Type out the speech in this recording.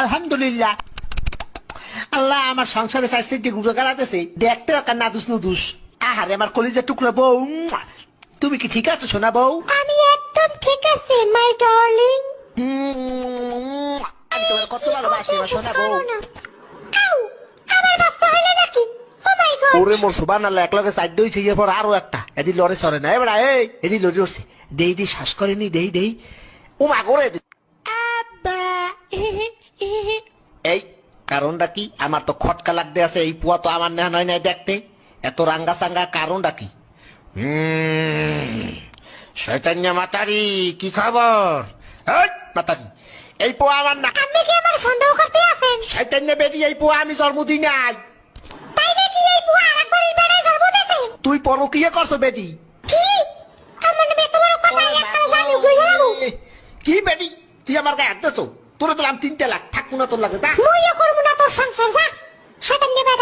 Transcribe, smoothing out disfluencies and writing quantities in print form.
আলহামদুলিল্লাহ। আল্লাহ আমার সংসারে চাইছে গুঁড়ো গাড়াতেছে, দেখতে একটা নাদুস নুদুস। আহারে আমার কলিজার টুকরা বউ, তুমি কি ঠিক আছো সোনা বউ? আমি একদম ঠিক আছি মাই ডার্লিং। আমি তোমার কত ভালোবাসি আমার সোনা বউ। আমার বাচ্চা হইলো নাকি? ও মাই গড। ওরে মোর সুবান আল্লাহ, এক লগে চার দই ছিয়ে পর আরো একটা এদি লড়ে সরে না এবার এদি লড়ে উঠছে, দেই দেই শ্বাস করেনি, দেই দেই ও মা করে আব্বা এই কারণটা কি? আমার তো খটকা লাগতে আছে, এই পুয়া তো আমার নেওয়া নয় নাই দেখতে, এত রাঙ্গা সাঙ্গা কারণটা কি? শয়তান্য মাতারি, কি খবর? এই মাতারি, এই পোয়া আমার না। আপনি কি আমার সন্দেহ করতে আছেন? শয়তান্য বেরি, এই পোয়া আমি জন্ম দিই নাই। তাই নাকি? এই বুয়া আরেকবারের বেড়ায় জন্ম দিয়েছে? তুই পরকিয়া করছো বেটি? কি? আমার নামে এত বড় কথা, একটা জানি বুঝে যাবো। কি বেটি, তুই আমার গায়ে হাত দিছো? তোরে দিলাম 3 লাখ, থাকবো না তোর লাগে, যা। মুইও করবো না তোর সংসার, যা শয়তান বেটা।